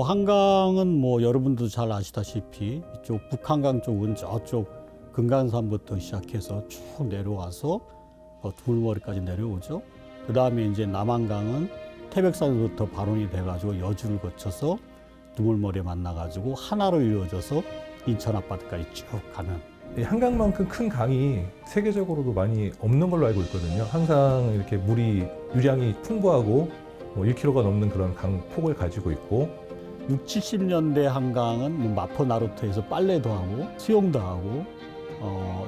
한강은 뭐 여러분도 잘 아시다시피 이쪽 북한강 쪽은 저쪽 금강산부터 시작해서 쭉 내려와서 두물머리까지 내려오죠. 그 다음에 이제 남한강은 태백산부터 발원이 돼가지고 여주를 거쳐서 두물머리에 만나가지고 하나로 이루어져서 인천 앞바다까지 쭉 가는. 이 한강만큼 큰 강이 세계적으로도 많이 없는 걸로 알고 있거든요. 항상 이렇게 물이 유량이 풍부하고 뭐 1km가 넘는 그런 강폭을 가지고 있고 6, 70년대 한강은 뭐 마포나루터에서 빨래도 하고 수영도 하고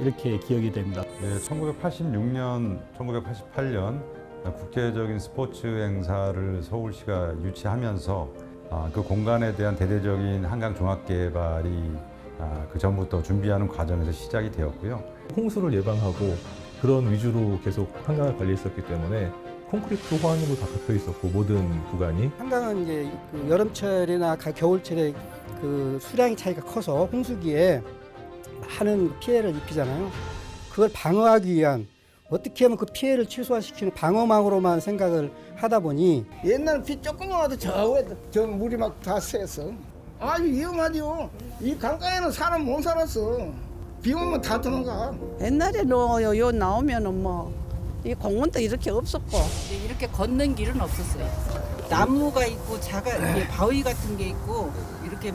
이렇게 기억이 됩니다. 네, 1986년, 1988년 국제적인 스포츠 행사를 서울시가 유치하면서 그 공간에 대한 대대적인 한강 종합 개발이 그 전부터 준비하는 과정에서 시작이 되었고요. 홍수를 예방하고 그런 위주로 계속 한강을 관리했었기 때문에 콘크리트 호환으로 다 덮여 있었고 모든 구간이. 한강은 이제 그 여름철이나 겨울철에 그 수량의 차이가 커서 홍수기에 많은 피해를 입히잖아요. 그걸 방어하기 위한 어떻게 하면 그 피해를 최소화시키는 방어막으로만 생각을 하다 보니 옛날 비 조금만 와도 저 물이 막 다 새서 아주 위험하죠. 이 강가에는 사람 못 살았어. 비 오면 다 도망가. 옛날에는 요 나오면은 뭐 이 공원도 이렇게 없었고 이렇게 걷는 길은 없었어요. 나무가 있고 이게 바위 같은 게 있고 이렇게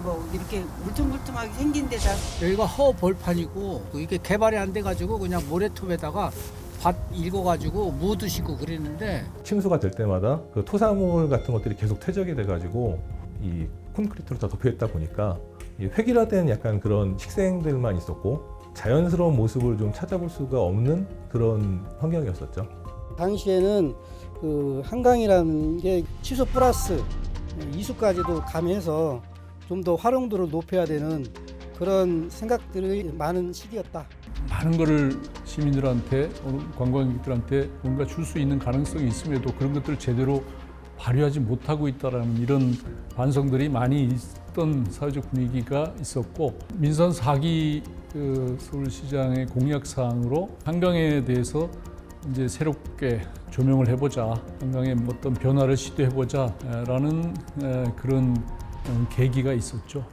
울퉁불퉁하게 생긴 데다 여기가 허벌판이고 이게 개발이 안 돼가지고 그냥 모래톱에다가 밭 일궈가지고 무 드시고 그랬는데 침수가 될 때마다 그 토사물 같은 것들이 계속 퇴적이 돼가지고 이 콘크리트로 다 덮여 있다 보니까 이 획일화된 약간 그런 식생들만 있었고 자연스러운 모습을 좀 찾아볼 수가 없는 그런 환경이었었죠. 당시에는 그 한강이라는 게 취소 플러스 이수까지도 가미해서 좀 더 활용도를 높여야 되는 그런 생각들이 많은 시기였다. 많은 거를 시민들한테 관광객들한테 뭔가 줄 수 있는 가능성이 있음에도 그런 것들을 제대로 발휘하지 못하고 있다는 이런 반성들이 많이 있던 사회적 분위기가 있었고 민선 4기 서울시장의 공약 사항으로 한강에 대해서 이제 새롭게 조명을 해보자, 한강에 어떤 변화를 시도해보자라는 그런 계기가 있었죠.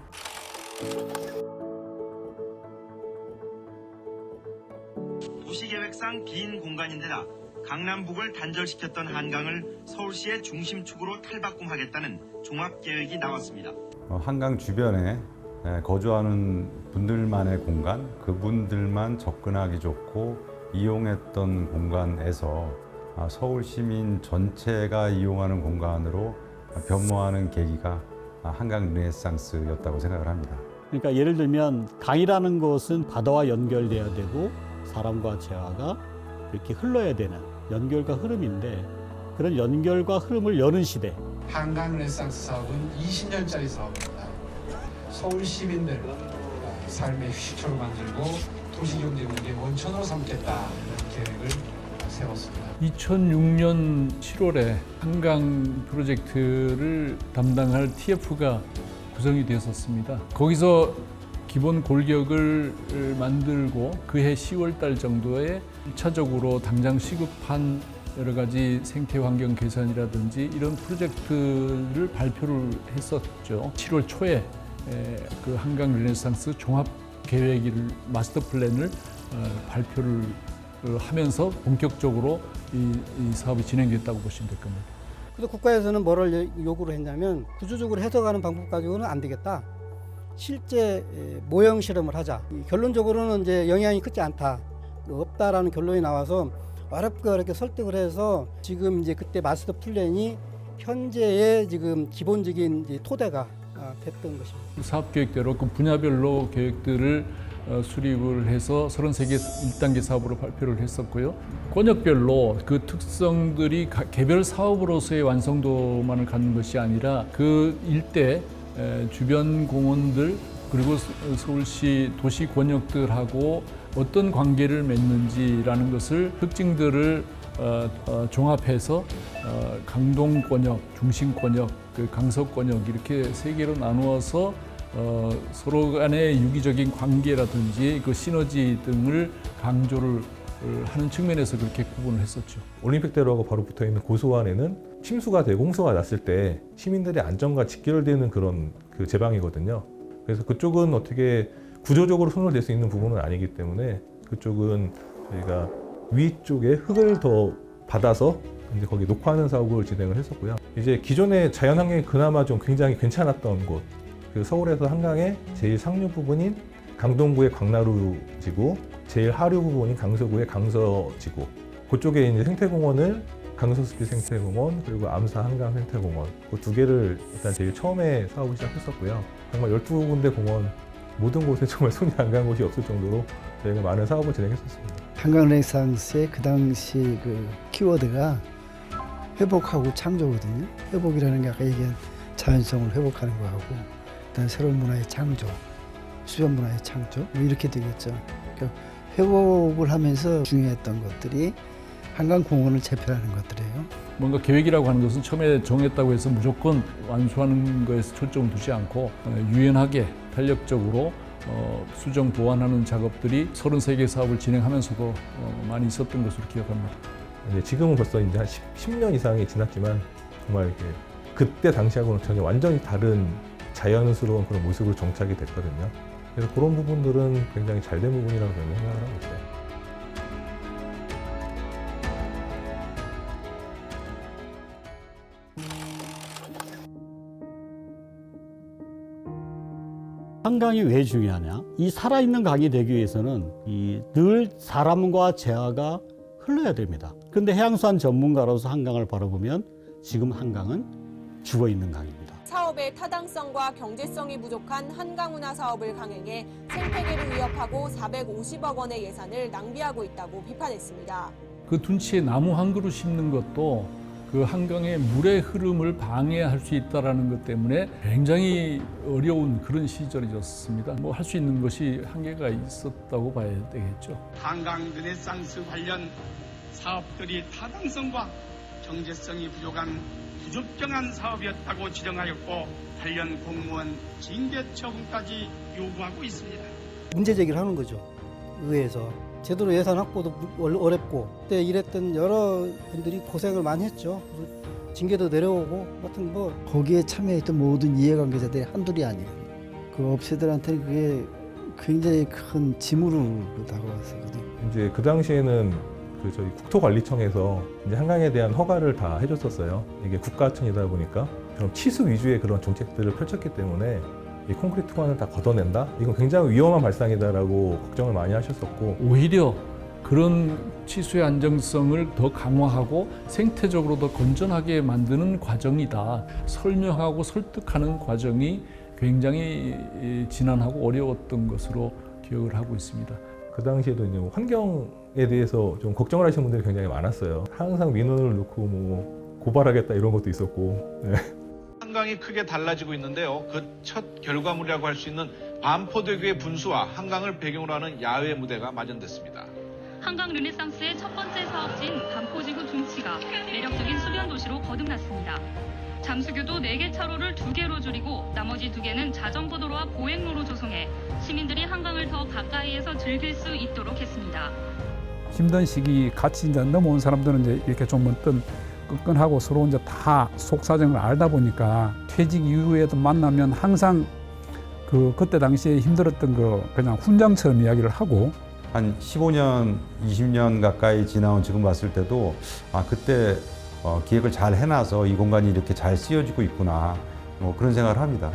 도시계획상 빈 공간인데다 강남북을 단절시켰던 한강을 서울시의 중심축으로 탈바꿈하겠다는 종합계획이 나왔습니다. 한강 주변에 거주하는 분들만의 공간, 그분들만 접근하기 좋고 이용했던 공간에서 서울 시민 전체가 이용하는 공간으로 변모하는 계기가 한강 르네상스였다고 생각을 합니다. 그러니까 예를 들면 강이라는 것은 바다와 연결돼야 되고 사람과 재화가 이렇게 흘러야 되는 연결과 흐름인데 그런 연결과 흐름을 여는 시대. 한강 르네상스 사업은 20년짜리 사업입니다. 서울 시민들 삶의 휴식처로 만들고 도시경제의 원천으로 삼겠다는 계획을 세웠습니다. 2006년 7월에 한강 프로젝트를 담당할 TF가 구성이 되었습니다. 거기서 기본 골격을 만들고 그해 10월 달 정도에 1차적으로 당장 시급한 여러 가지 생태 환경 개선이라든지 이런 프로젝트를 발표를 했었죠. 7월 초에 그 한강 르네상스 종합 계획을 마스터 플랜을 발표를 하면서 본격적으로 이 사업이 진행됐다고 보시면 될 겁니다. 그래서 국가에서는 뭐를 요구를 했냐면 구조적으로 해석하는 방법 가지고는 안 되겠다. 실제 모형 실험을 하자. 결론적으로는 이제 영향이 크지 않다, 없다라는 결론이 나와서 어렵게 설득을 해서 지금 이제 그때 마스터 플랜이 현재의 지금 기본적인 이제 토대가 됐던 것입니다. 사업 계획대로 그 분야별로 계획들을 수립을 해서 33개 1단계 사업으로 발표를 했었고요. 권역별로 그 특성들이 개별 사업으로서의 완성도만을 갖는 것이 아니라 그 일대 주변 공원들 그리고 서울시 도시 권역들하고 어떤 관계를 맺는지라는 것을 특징들을 종합해서 강동 권역, 중심 권역, 그 강서 권역 이렇게 세 개로 나누어서 서로 간의 유기적인 관계라든지 그 시너지 등을 강조를 하는 측면에서 그렇게 구분을 했었죠. 올림픽대로하고 바로 붙어 있는 고수원에는 침수가 되고 홍수가 났을 때 시민들의 안전과 직결되는 그런 그 제방이거든요. 그래서 그쪽은 어떻게 구조적으로 손을 댈 수 있는 부분은 아니기 때문에 그쪽은 저희가 위쪽에 흙을 더 받아서 이제 거기 녹화하는 사업을 진행을 했었고요. 이제 기존의 자연환경이 그나마 좀 굉장히 괜찮았던 곳, 그 서울에서 한강의 제일 상류 부분인 강동구의 광나루지구, 제일 하류 부분인 강서구의 강서지구, 그쪽에 이제 생태공원을 강서숲길 생태공원 그리고 암사 한강 생태공원 그 두 개를 일단 제일 처음에 사업을 시작했었고요. 정말 12군데 공원 모든 곳에 정말 손이 안 간 곳이 없을 정도로 저희가 많은 사업을 진행했었습니다. 한강 르네상스의 그 당시 그 키워드가 회복하고 창조거든요. 회복이라는 게 아까 얘기한 자연성을 회복하는 거하고 그다음에 새로운 문화의 창조, 수변 문화의 창조 뭐 이렇게 되겠죠. 그러니까 회복을 하면서 중요했던 것들이 한강공원을 재편하는 것들이에요. 뭔가 계획이라고 하는 것은 처음에 정했다고 해서 무조건 완수하는 것에서 초점을 두지 않고 유연하게 탄력적으로 수정 보완하는 작업들이 33개 사업을 진행하면서도 많이 있었던 것으로 기억합니다. 이제 지금은 벌써 이제 한 10년 이상이 지났지만 정말 이렇게 그때 당시하고는 전혀 완전히 다른 자연스러운 그런 모습으로 정착이 됐거든요. 그래서 그런 부분들은 굉장히 잘 된 부분이라고 저는 생각을 하고 있어요. 한강이 왜 중요하냐? 이 살아있는 강이 되기 위해서는 늘 사람과 재화가 흘러야 됩니다. 그런데 해양수산 전문가로서 한강을 바라보면 지금 한강은 죽어있는 강입니다. 사업의 타당성과 경제성이 부족한 한강운하 사업을 강행해 생태계를 위협하고 450억 원의 예산을 낭비하고 있다고 비판했습니다. 그 둔치에 나무 한 그루 심는 것도 그 한강의 물의 흐름을 방해할 수 있다는 것 때문에 굉장히 어려운 그런 시절이었습니다. 뭐 할 수 있는 것이 한계가 있었다고 봐야 되겠죠. 한강 르네상스 관련 사업들이 타당성과 경제성이 부족한 부적정한 사업이었다고 지정하였고 관련 공무원 징계 처분까지 요구하고 있습니다. 문제 제기를 하는 거죠. 의회에서. 제대로 예산 확보도 어렵고 그때 일했던 여러 분들이 고생을 많이 했죠. 징계도 내려오고 하여튼 뭐 거기에 참여했던 모든 이해관계자들이 한둘이 아니에요. 그 업체들한테 그게 굉장히 큰 짐으로 다가왔었거든요. 이제 그 당시에는 그 저희 국토관리청에서 이제 한강에 대한 허가를 다 해줬었어요. 이게 국가청이다 보니까 그럼 치수 위주의 그런 정책들을 펼쳤기 때문에 이 콘크리트관을 다 걷어낸다? 이건 굉장히 위험한 발상이다라고 걱정을 많이 하셨었고 오히려 그런 치수의 안정성을 더 강화하고 생태적으로 더 건전하게 만드는 과정이다. 설명하고 설득하는 과정이 굉장히 지난하고 어려웠던 것으로 기억을 하고 있습니다. 그 당시에도 이제 환경에 대해서 좀 걱정을 하시는 분들이 굉장히 많았어요. 항상 민원을 넣고 뭐 고발하겠다 이런 것도 있었고. 네. 한강이 크게 달라지고 있는데요. 그 첫 결과물이라고 할 수 있는 반포대교의 분수와 한강을 배경으로 하는 야외 무대가 마련됐습니다. 한강 르네상스의 첫 번째 사업지인 반포지구 둔치가 매력적인 수변 도시로 거듭났습니다. 잠수교도 4개 차로를 2개로 줄이고 나머지 2개는 자전거 도로와 보행로로 조성해 시민들이 한강을 더 가까이에서 즐길 수 있도록 했습니다. 힘든 시기 같이 이제 넘어온 사람들은 이제 이렇게 좀 어떤 끈끈하고 서로 이제 다 속사정을 알다 보니까 퇴직 이후에도 만나면 항상 그때 당시에 힘들었던 거 그냥 훈장처럼 이야기를 하고 한 15년, 20년 가까이 지나온 지금 봤을 때도 그때 기획을 잘 해놔서 이 공간이 이렇게 잘 쓰여지고 있구나 뭐 그런 생각을 합니다.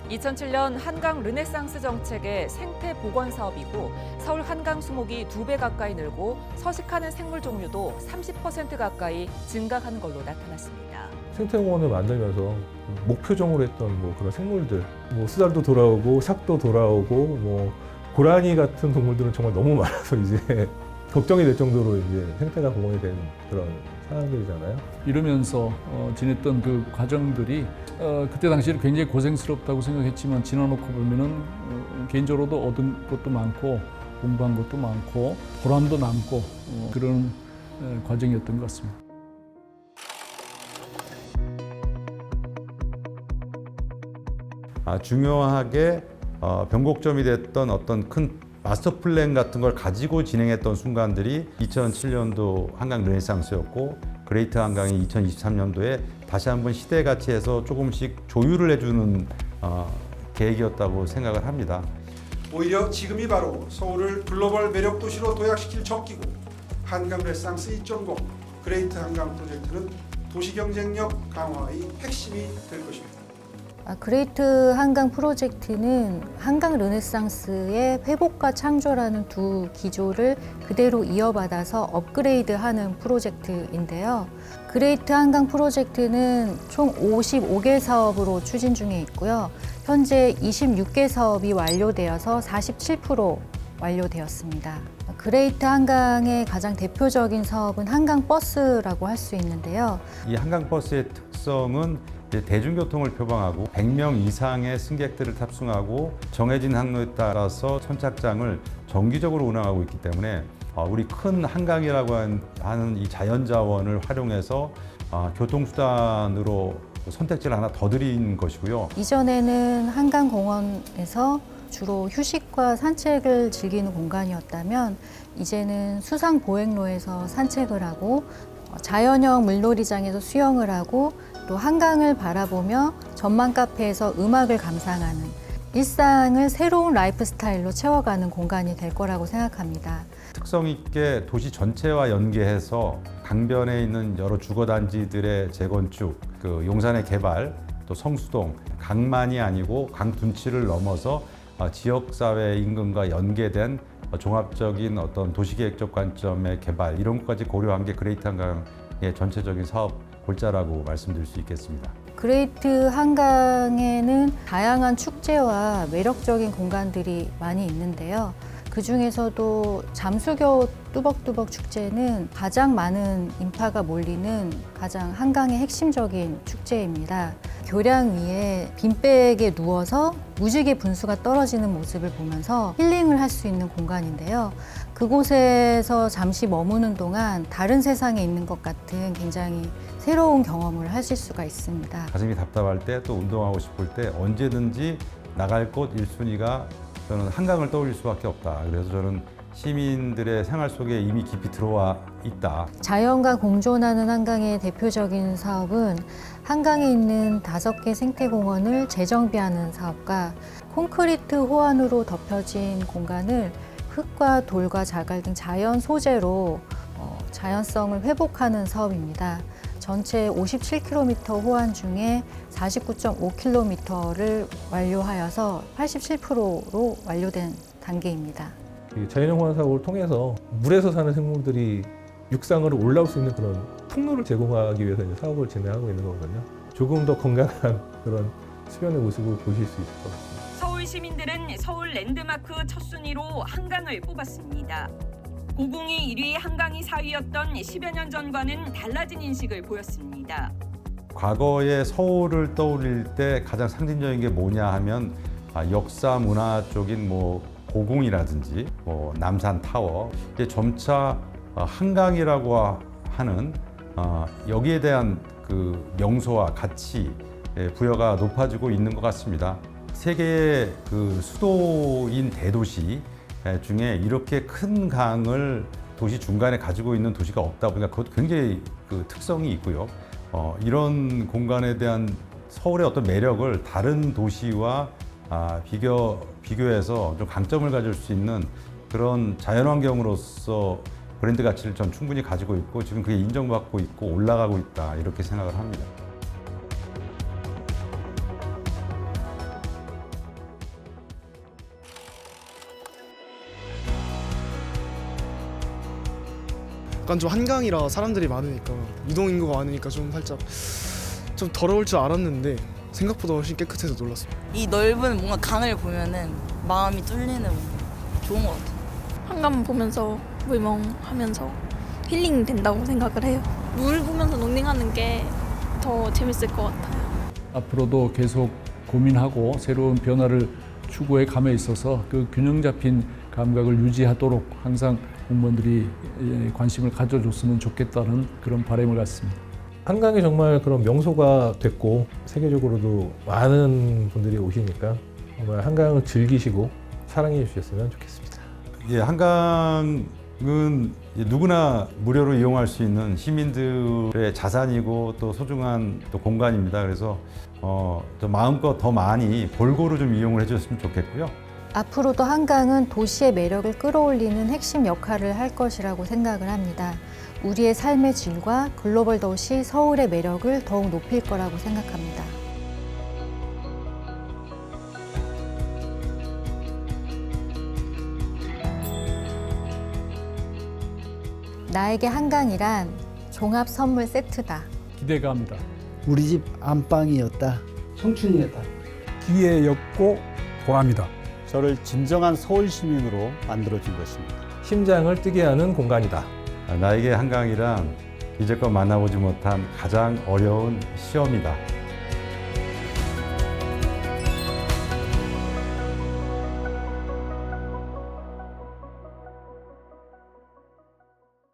2007년 한강 르네상스 정책의 생태 복원 사업이고 서울 한강 수목이 2배 가까이 늘고 서식하는 생물 종류도 30% 가까이 증가한 걸로 나타났습니다. 생태공원을 만들면서 목표종으로 했던 뭐 그런 생물들, 뭐 수달도 돌아오고 삭도 돌아오고 뭐 고라니 같은 동물들은 정말 너무 많아서 이제 걱정이 될 정도로 이제 생태가 복원이 된 그런 상황들이잖아요. 이러면서 지냈던 그 과정들이 그때 당시에는 굉장히 고생스럽다고 생각했지만 지나놓고 보면은 개인적으로도 얻은 것도 많고 공부한 것도 많고 보람도 남고 그런 과정이었던 것 같습니다. 중요하게 변곡점이 됐던 어떤 큰 마스터 플랜 같은 걸 가지고 진행했던 순간들이 2007년도 한강 르네상스였고 그레이트 한강이 2023년도에 다시 한번 시대 가치에서 조금씩 조율을 해주는 계획이었다고 생각을 합니다. 오히려 지금이 바로 서울을 글로벌 매력 도시로 도약시킬 적기고 한강 르네상스 2.0 그레이트 한강 프로젝트는 도시 경쟁력 강화의 핵심이 될 것입니다. 그레이트 한강 프로젝트는 한강 르네상스의 회복과 창조라는 두 기조를 그대로 이어받아서 업그레이드하는 프로젝트인데요. 그레이트 한강 프로젝트는 총 55개 사업으로 추진 중에 있고요. 현재 26개 사업이 완료되어서 47% 완료되었습니다. 그레이트 한강의 가장 대표적인 사업은 한강버스라고 할 수 있는데요. 이 한강버스의 특성은 대중교통을 표방하고 100명 이상의 승객들을 탑승하고 정해진 항로에 따라서 선착장을 정기적으로 운항하고 있기 때문에 우리 큰 한강이라고 하는 이 자연자원을 활용해서 교통수단으로 선택지를 하나 더 드린 것이고요. 이전에는 한강공원에서 주로 휴식과 산책을 즐기는 공간이었다면 이제는 수상보행로에서 산책을 하고 자연형 물놀이장에서 수영을 하고 또 한강을 바라보며 전망 카페에서 음악을 감상하는 일상을 새로운 라이프 스타일로 채워가는 공간이 될 거라고 생각합니다. 특성 있게 도시 전체와 연계해서 강변에 있는 여러 주거단지들의 재건축, 그 용산의 개발, 또 성수동, 강만이 아니고 강둔치를 넘어서 지역사회 인근과 연계된 종합적인 어떤 도시계획적 관점의 개발 이런 것까지 고려한 게 그레이트 한강의 전체적인 사업 골자라고 말씀드릴 수 있겠습니다. 그레이트 한강에는 다양한 축제와 매력적인 공간들이 많이 있는데요. 그 중에서도 잠수교 뚜벅뚜벅 축제는 가장 많은 인파가 몰리는 가장 한강의 핵심적인 축제입니다. 교량 위에 빈백에 누워서 무지개 분수가 떨어지는 모습을 보면서 힐링을 할 수 있는 공간인데요. 그곳에서 잠시 머무는 동안 다른 세상에 있는 것 같은 굉장히 새로운 경험을 하실 수가 있습니다. 가슴이 답답할 때 또 운동하고 싶을 때 언제든지 나갈 곳 1순위가 저는 한강을 떠올릴 수밖에 없다. 그래서 저는 시민들의 생활 속에 이미 깊이 들어와 있다. 자연과 공존하는 한강의 대표적인 사업은 한강에 있는 5개 생태공원을 재정비하는 사업과 콘크리트 호환으로 덮여진 공간을 흙과 돌과 자갈 등 자연 소재로 자연성을 회복하는 사업입니다. 전체 57km 호환 중에 49.5km를 완료하여서 87%로 완료된 단계입니다. 자연형 호환 사업을 통해서 물에서 사는 생물들이 육상으로 올라올 수 있는 그런 통로를 제공하기 위해서 이제 사업을 진행하고 있는 거거든요. 조금 더 건강한 그런 수변의 모습을 보실 수 있을 것 같습니다. 서울 시민들은 서울 랜드마크 첫 순위로 한강을 뽑았습니다. 고궁이 1위, 한강이 4위였던 10여 년 전과는 달라진 인식을 보였습니다. 과거에 서울을 떠올릴 때 가장 상징적인 게 뭐냐 하면 역사 문화 쪽인 뭐 고궁이라든지 뭐 남산 타워, 이제 점차 한강이라고 하는 여기에 대한 그 명소와 가치 부여가 높아지고 있는 것 같습니다. 세계의 그 수도인 대도시 중에 이렇게 큰 강을 도시 중간에 가지고 있는 도시가 없다 보니까 그것도 굉장히 그 특성이 있고요. 이런 공간에 대한 서울의 어떤 매력을 다른 도시와 비교해서 좀 강점을 가질 수 있는 그런 자연환경으로서 브랜드 가치를 전 충분히 가지고 있고 지금 그게 인정받고 있고 올라가고 있다 이렇게 생각을 합니다. 약간 좀 한강이라 사람들이 많으니까 이동인구가 많으니까 좀 살짝 좀 더러울 줄 알았는데 생각보다 훨씬 깨끗해서 놀랐어요. 이 넓은 뭔가 강을 보면은 마음이 뚫리는 좋은 것 같아요. 한강 보면서 물멍하면서 힐링 된다고 생각을 해요. 물 보면서 런닝하는 게 더 재밌을 것 같아요. 앞으로도 계속 고민하고 새로운 변화를 추구해 감에 있어서 그 균형 잡힌 감각을 유지하도록 항상 공무원들이 관심을 가져줬으면 좋겠다는 그런 바람을 갖습니다. 한강이 정말 그런 명소가 됐고 세계적으로도 많은 분들이 오시니까 정말 한강을 즐기시고 사랑해 주셨으면 좋겠습니다. 예, 한강은 누구나 무료로 이용할 수 있는 시민들의 자산이고 또 소중한 또 공간입니다. 그래서 좀 마음껏 더 많이 골고루 좀 이용을 해줬으면 좋겠고요. 앞으로도 한강은 도시의 매력을 끌어올리는 핵심 역할을 할 것이라고 생각을 합니다. 우리의 삶의 질과 글로벌 도시 서울의 매력을 더욱 높일 거라고 생각합니다. 나에게 한강이란 종합 선물 세트다. 기대가 합니다. 우리 집 안방이었다. 청춘이었다. 기회였고 보람이다. 저를 진정한 서울 시민으로 만들어준 것입니다. 심장을 뛰게 하는 공간이다. 나에게 한강이란 이제껏 만나보지 못한 가장 어려운 시험이다.